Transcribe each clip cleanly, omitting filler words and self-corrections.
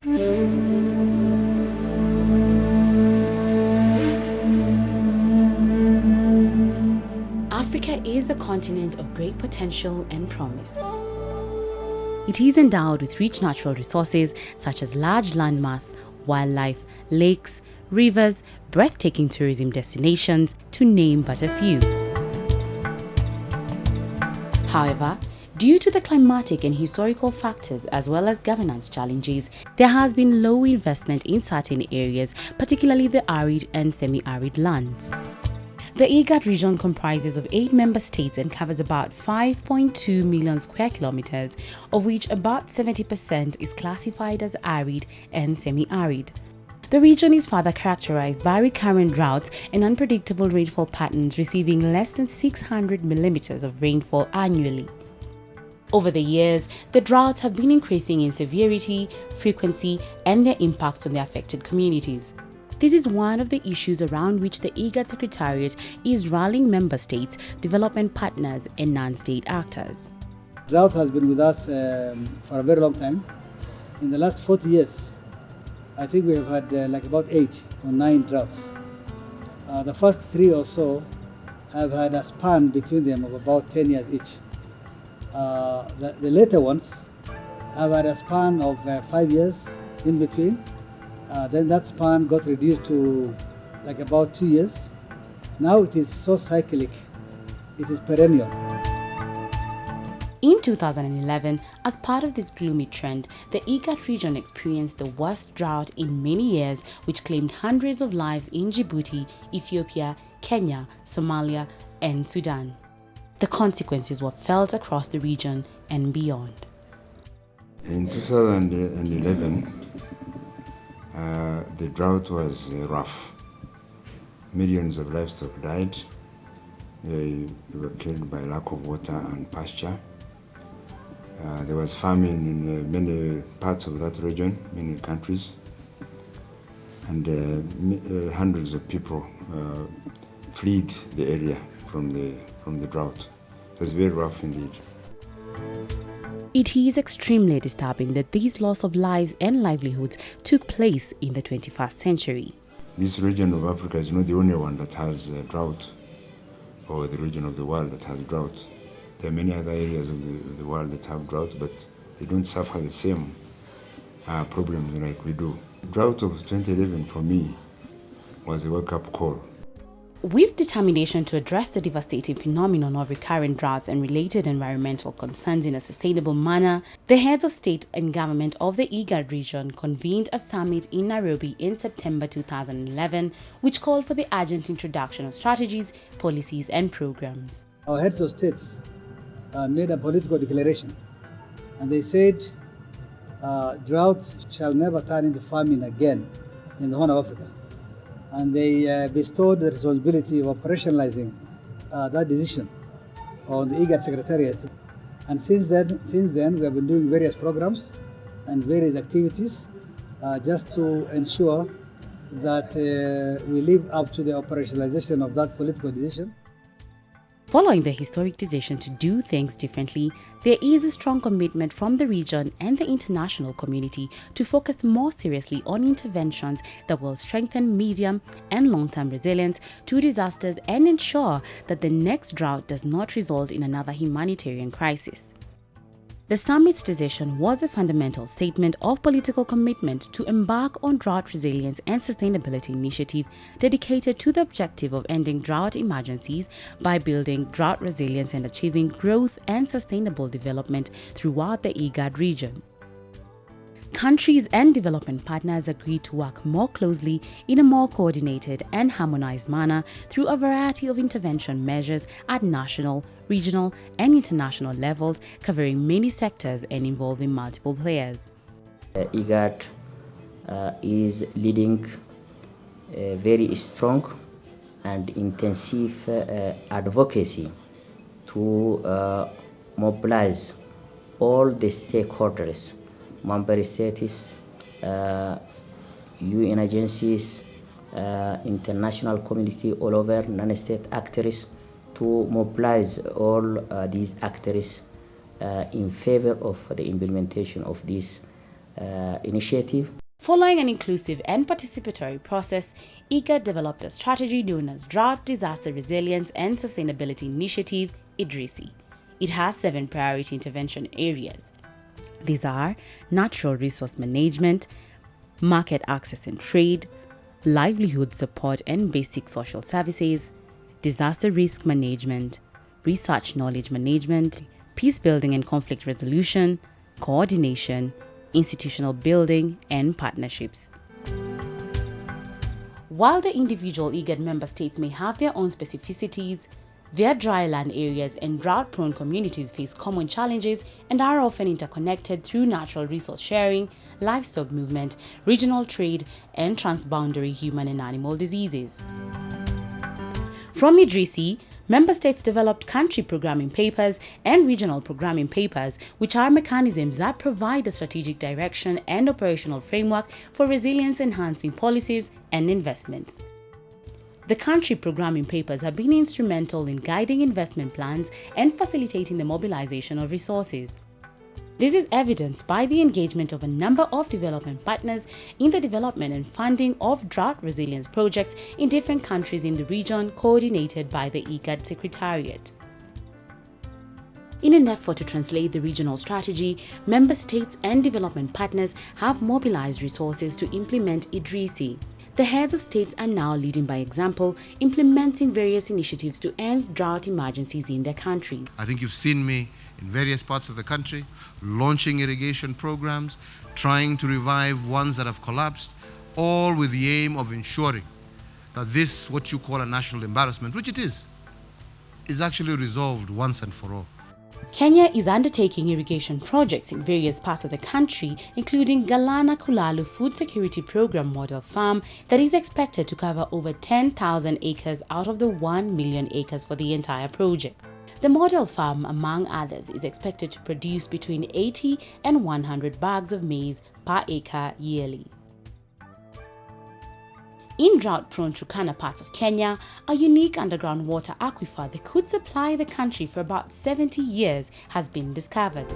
Africa is a continent of great potential and promise. It is endowed with rich natural resources such as large landmass, wildlife, lakes, rivers, breathtaking tourism destinations, to name but a few. However, due to the climatic and historical factors as well as governance challenges, there has been low investment in certain areas, particularly the arid and semi-arid lands. The IGAD region comprises of 8 member states and covers about 5.2 million square kilometers, of which about 70% is classified as arid and semi-arid. The region is further characterized by recurrent droughts and unpredictable rainfall patterns, receiving less than 600 millimeters of rainfall annually. Over the years, the droughts have been increasing in severity, frequency, and their impacts on the affected communities. This is one of the issues around which the IGAD Secretariat is rallying member states, development partners, and non-state actors. Drought has been with us for a very long time. In the last 40 years, I think we have had like about 8 or 9 droughts. The first 3 or so have had a span between them of about 10 years each. The later ones have had a span of 5 years in between. Then that span got reduced to like about 2 years. Now it is so cyclic, it is perennial. In 2011, as part of this gloomy trend, the IGAD region experienced the worst drought in many years, which claimed hundreds of lives in Djibouti, Ethiopia, Kenya, Somalia, and Sudan. The consequences were felt across the region and beyond. In 2011, the drought was rough. Millions of livestock died. They were killed by lack of water and pasture. There was famine in many parts of that region, many countries, and hundreds of people fled the area from the drought. It was very rough indeed. It is extremely disturbing that these loss of lives and livelihoods took place in the 21st century. This region of Africa is not the only one that has drought, or the region of the world that has drought. There are many other areas of the world that have drought, but they don't suffer the same problems like we do. The drought of 2011 for me was a wake-up call. With determination to address the devastating phenomenon of recurrent droughts and related environmental concerns in a sustainable manner, the heads of state and government of the IGAD region convened a summit in Nairobi in September 2011, which called for the urgent introduction of strategies, policies, and programs. Our heads of states made a political declaration, and they said drought shall never turn into famine again in the Horn of Africa. And they bestowed the responsibility of operationalizing that decision on the IGAD Secretariat. And since then, we have been doing various programs and various activities just to ensure that we live up to the operationalization of that political decision. Following the historic decision to do things differently, there is a strong commitment from the region and the international community to focus more seriously on interventions that will strengthen medium and long-term resilience to disasters and ensure that the next drought does not result in another humanitarian crisis. The summit's decision was a fundamental statement of political commitment to embark on drought resilience and sustainability initiative dedicated to the objective of ending drought emergencies by building drought resilience and achieving growth and sustainable development throughout the IGAD region. Countries and development partners agreed to work more closely in a more coordinated and harmonized manner through a variety of intervention measures at national, regional, and international levels, covering many sectors and involving multiple players. IGAD is leading a very strong and intensive advocacy to mobilize all the stakeholders, member states, UN agencies, international community all over, non-state actors, to mobilize all these actors in favor of the implementation of this initiative. Following an inclusive and participatory process, IGAD developed a strategy known as Drought, Disaster Resilience and Sustainability Initiative, IDRISI. It has 7 priority intervention areas. These are natural resource management, market access and trade, livelihood support and basic social services, disaster risk management, research knowledge management, peace building and conflict resolution, coordination, institutional building, and partnerships. While the individual IGAD member states may have their own specificities, their dry land areas and drought-prone communities face common challenges and are often interconnected through natural resource sharing, livestock movement, regional trade, and transboundary human and animal diseases. From IDRISI, member states developed country programming papers and regional programming papers, which are mechanisms that provide a strategic direction and operational framework for resilience-enhancing policies and investments. The country programming papers have been instrumental in guiding investment plans and facilitating the mobilization of resources. This is evidenced by the engagement of a number of development partners in the development and funding of drought resilience projects in different countries in the region, coordinated by the IGAD Secretariat. In an effort to translate the regional strategy, member states and development partners have mobilized resources to implement IDRISI. The heads of states are now leading by example, implementing various initiatives to end drought emergencies in their countries. I think you've seen me in various parts of the country, launching irrigation programs, trying to revive ones that have collapsed, all with the aim of ensuring that this, what you call a national embarrassment, which it is actually resolved once and for all. Kenya is undertaking irrigation projects in various parts of the country, including Galana Kulalu Food Security Program model farm that is expected to cover over 10,000 acres out of the 1 million acres for the entire project. The model farm, among others, is expected to produce between 80 and 100 bags of maize per acre yearly. In drought-prone Turkana parts of Kenya, a unique underground water aquifer that could supply the country for about 70 years has been discovered.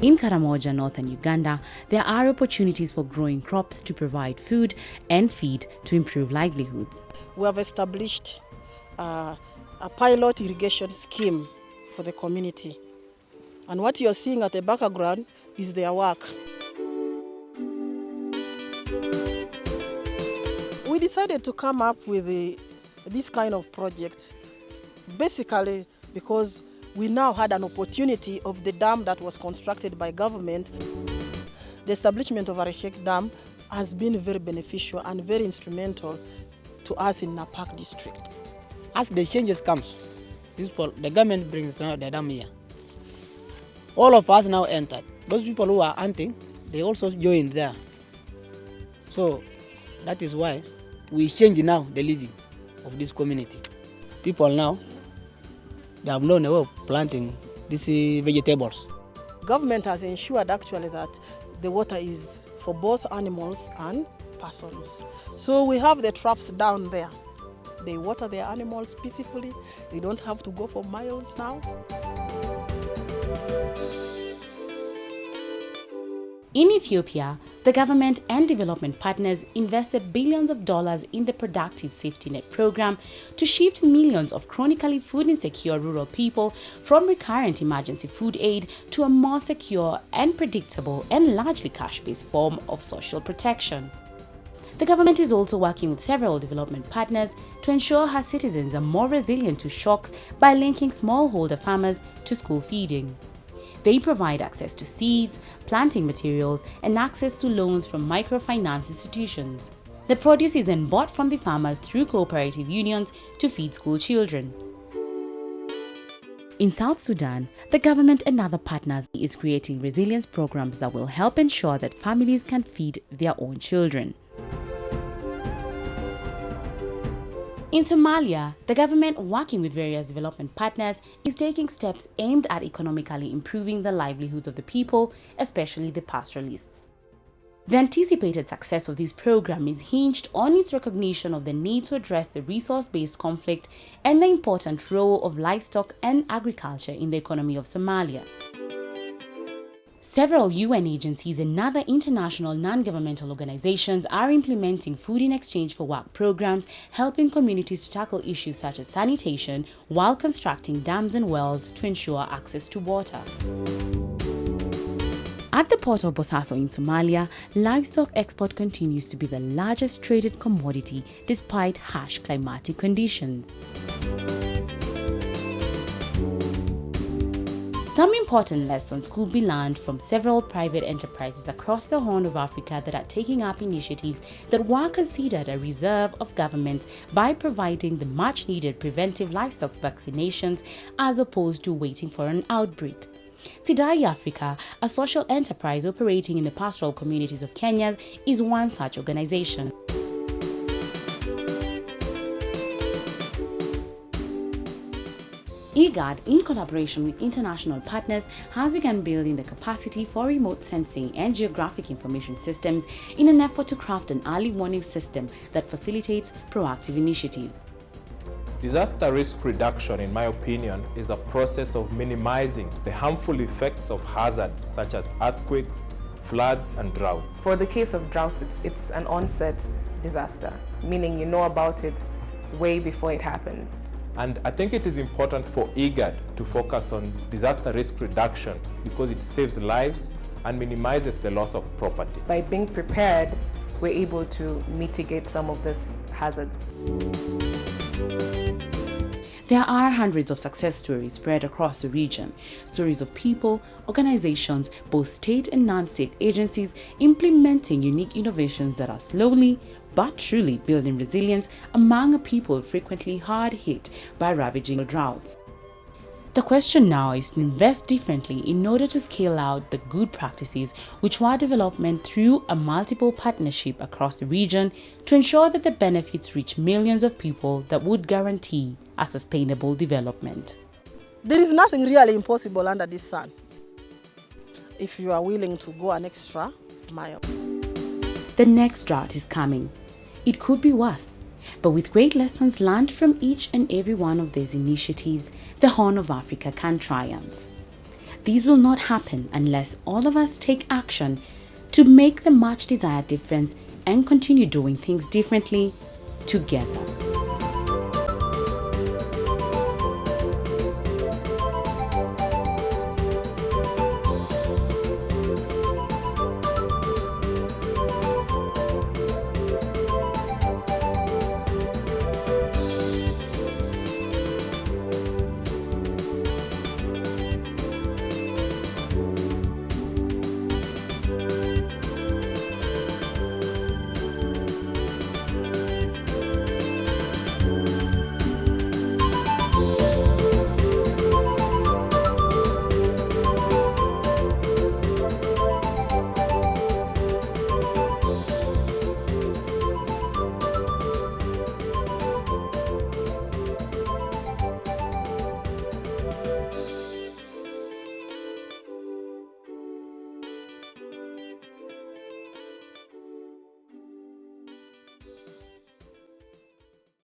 In Karamoja, northern Uganda, there are opportunities for growing crops to provide food and feed to improve livelihoods. We have established a pilot irrigation scheme for the community. And what you're seeing at the background is their work. We decided to come up with this kind of project basically because we now had an opportunity of the dam that was constructed by government. The establishment of Areshek Dam has been very beneficial and very instrumental to us in Napak district. As the changes comes, the government brings the dam here. All of us now entered. Those people who are hunting, they also joined there. So that is why we change now the living of this community. People now, they have known about planting these vegetables. Government has ensured actually that the water is for both animals and persons. So we have the traps down there. They water their animals peacefully. They don't have to go for miles now. In Ethiopia, the government and development partners invested billions of dollars in the Productive Safety Net program to shift millions of chronically food insecure rural people from recurrent emergency food aid to a more secure and predictable and largely cash-based form of social protection. The government is also working with several development partners to ensure her citizens are more resilient to shocks by linking smallholder farmers to school feeding. They provide access to seeds, planting materials, and access to loans from microfinance institutions. The produce is then bought from the farmers through cooperative unions to feed school children. In South Sudan, the government and other partners is creating resilience programs that will help ensure that families can feed their own children. In Somalia, the government, working with various development partners, is taking steps aimed at economically improving the livelihoods of the people, especially the pastoralists. The anticipated success of this program is hinged on its recognition of the need to address the resource-based conflict and the important role of livestock and agriculture in the economy of Somalia. Several UN agencies and other international non-governmental organizations are implementing food in exchange for work programs, helping communities to tackle issues such as sanitation while constructing dams and wells to ensure access to water. At the port of Bosaso in Somalia, livestock export continues to be the largest traded commodity despite harsh climatic conditions. Some important lessons could be learned from several private enterprises across the Horn of Africa that are taking up initiatives that were considered a reserve of governments by providing the much-needed preventive livestock vaccinations as opposed to waiting for an outbreak. Sidai Africa, a social enterprise operating in the pastoral communities of Kenya, is one such organization. IGAD, in collaboration with international partners, has begun building the capacity for remote sensing and geographic information systems in an effort to craft an early warning system that facilitates proactive initiatives. Disaster risk reduction, in my opinion, is a process of minimizing the harmful effects of hazards such as earthquakes, floods, and droughts. For the case of droughts, it's an onset disaster, meaning you know about it way before it happens. And I think it is important for IGAD to focus on disaster risk reduction because it saves lives and minimizes the loss of property. By being prepared, we're able to mitigate some of these hazards. There are hundreds of success stories spread across the region, stories of people, organizations, both state and non-state agencies implementing unique innovations that are slowly but truly building resilience among a people frequently hard hit by ravaging droughts. The question now is to invest differently in order to scale out the good practices which were developed through a multiple partnership across the region to ensure that the benefits reach millions of people that would guarantee a sustainable development. There is nothing really impossible under this sun, if you are willing to go an extra mile. The next drought is coming. It could be worse, but with great lessons learned from each and every one of these initiatives, the Horn of Africa can triumph. These will not happen unless all of us take action to make the much desired difference and continue doing things differently together.